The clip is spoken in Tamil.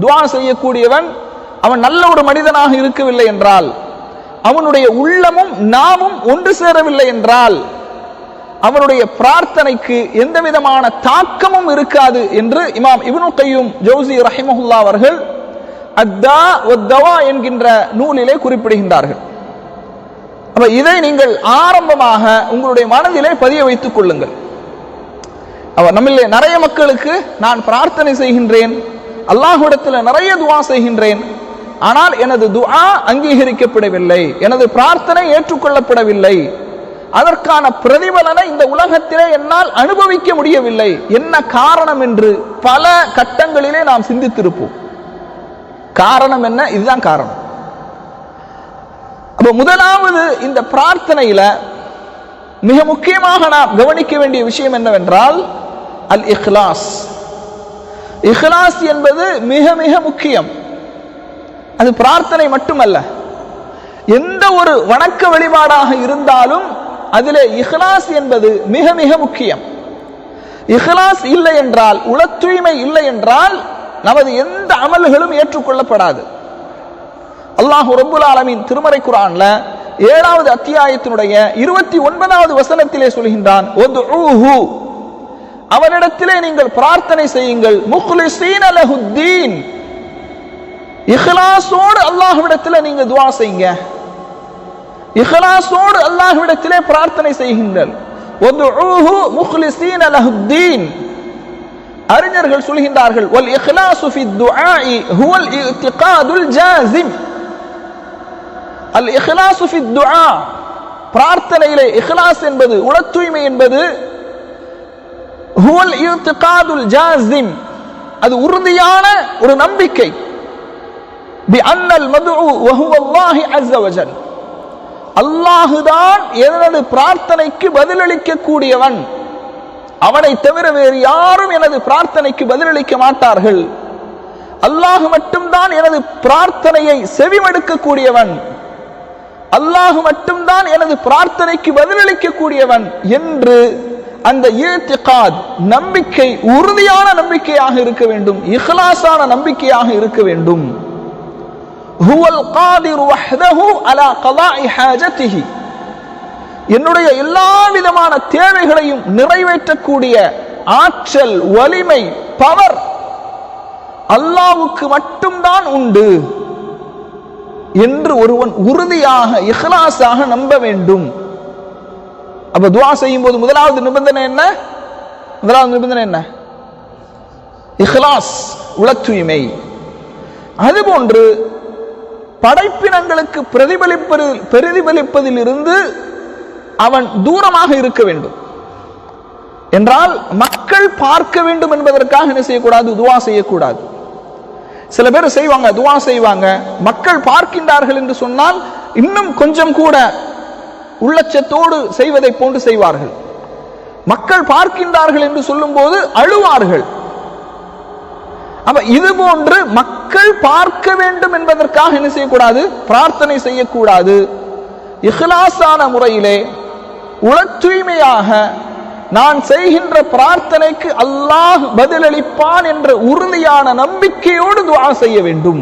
துஆ செய்யக்கூடியவன் அவன் நல்ல ஒரு மனிதனாக இருக்கவில்லை என்றால், அவனுடைய உள்ளமும் நாமும் ஒன்று சேரவில்லை என்றால், அவனுடைய பிரார்த்தனைக்கு எந்த விதமான தாக்கமும் இருக்காது என்று இமாம் இப்னு கய்யூம் ஜௌஸி ரஹிமஹுல்லாஹ் அவர்கள் அத்தா வத்தவா என்கின்ற நூலிலே குறிப்பிடுகின்றார்கள். அப்ப இதை நீங்கள் ஆரம்பமாக உங்களுடைய மனதிலே பதிய வைத்துக் கொள்ளுங்கள். நம்மிலே நிறைய மக்களுக்கு நான் பிரார்த்தனை செய்கின்றேன், அல்லாஹ்விடத்தில் நிறைய துஆ செய்கின்றேன், ஆனால் எனது துஆ அங்கீகரிக்கப்படவில்லை, எனது பிரார்த்தனை ஏற்றுக்கொள்ளப்படவில்லை, அதற்கான பிரதிபலனை இந்த உலகத்திலே என்னால் அனுபவிக்க முடியவில்லை, என்ன காரணம் என்று பல கட்டங்களிலே நாம் சிந்தித்திருப்போம். காரணம் என்ன? இதுதான் காரணம். அப்ப முதலாவது இந்த பிரார்த்தனையில மிக முக்கியமாக நாம் கவனிக்க வேண்டிய விஷயம் என்னவென்றால் அல் இக்லாஸ். இக்லாஸ் என்பது மிக மிக முக்கியம். அது பிரார்த்தனை மட்டுமல்ல, எந்த ஒரு வணக்க வழிபாடாக இருந்தாலும் அதிலே இக்லாஸ் என்பது மிக மிக முக்கியம். இக்லாஸ் இல்லை என்றால், உள தூய்மை இல்லை என்றால் நமது எந்த அமல்களும் ஏற்றுக்கொள்ளப்படாது. அல்லாஹ் ரப்புல் ஆலமீன் திருமறை குர்ஆன்ல 7வது அத்தியாயத்தினுடைய 29வது வசனத்திலே சொல்கின்றான், வதுஊஹு, அவனிடத்திலே நீங்கள் பிரார்த்தனை செய்யுங்கள், முக்லிஸீன லஹுத்தீன், இக்லாஸோடு அல்லாஹ்விடத்திலே நீங்க துஆ செய்யுங்க, இக்லாஸோடு அல்லாஹ்விடத்திலே பிரார்த்தனை செய்யுங்கள். வதுஊஹு முக்லிஸீன லஹுத்தீன். அறிஞர்கள் சொல்கின்றார்கள், வல் இக்லாஸு ஃபி துஆஇ ஹுவல் இஅ்திகாதுல் ஜாஸிம். அல் இக்லாஸு ஃபி துஆ, பிரார்த்தனையிலே இக்லாஸ் என்பது, உள தூய்மை என்பது ஹுவல் இஅ்திகாதுல் ஜாஸிம், அது உறுதியான ஒரு நம்பிக்கை. பி அன்னல் மதுஉ வ ஹுவ அல்லாஹ் அஸ்ஸ வ ஜல், அல்லாஹுதான் எனது பிரார்த்தனைக்கு பதிலளிக்க கூடியவன், அவனை தவிர வேறு யாரும் எனது பிரார்த்தனைக்கு பதிலளிக்க மாட்டார்கள், அல்லாஹ் மட்டும்தான் எனது பிரார்த்தனையை செவிமடுக்க கூடியவன், அல்லாஹ் மட்டும்தான் எனது பிரார்த்தனைக்கு பதிலளிக்க கூடியவன் என்று அந்த இஅ்திகாத், நம்பிக்கை உறுதியான நம்பிக்கையாக இருக்க வேண்டும், இக்லாஸான நம்பிக்கையாக இருக்க வேண்டும். ஹுவல் காதிரு வஹ்தஹு அலா கலாஇ ஹாஜதிஹி, என்னுடைய எல்லா விதமான தேவைகளையும் நிறைவேற்றக்கூடிய ஆற்றல், வலிமை, பவர் அல்லாஹ்வுக்கு மட்டும்தான் உண்டு என்று ஒருவன் உறுதியாக இக்லாஸாக நம்ப வேண்டும். அப்ப துஆ செய்யும் போது முதலாவது நிபந்தனை என்ன? முதலாவது நிபந்தனை என்ன? இக்லாஸ், உள தூய்மை. அதுபோன்று படைப்பினங்களுக்கு பிரதிபலிப்பதில் இருந்து அவன் தூரமாக இருக்க வேண்டும். என்றால் மக்கள் பார்க்க வேண்டும் என்பதற்காக என்ன செய்யக்கூடாது? துஆ செய்யக்கூடாது. சில பேர் செய்வாங்க, துஆ செய்வாங்க, மக்கள் பார்க்கின்றார்கள் என்று சொன்னால் இன்னும் கொஞ்சம் கூட உள்ளச்சத்தோடு செய்வதை போன்று செய்வார்கள். மக்கள் பார்க்கின்றார்கள் என்று சொல்லும் போது அழுவார்கள். அப்ப இது போன்று மக்கள் பார்க்க வேண்டும் என்பதற்காக என்ன செய்யக்கூடாது? பிரார்த்தனை செய்யக்கூடாது. இக்லாஸான முறையிலே, உள தூய்மையாக நான் செய்கின்ற பிரார்த்தனைக்கு அல்லாஹ் பதிலளிப்பான் என்ற உறுதியான நம்பிக்கையோடு துஆ செய்ய வேண்டும்.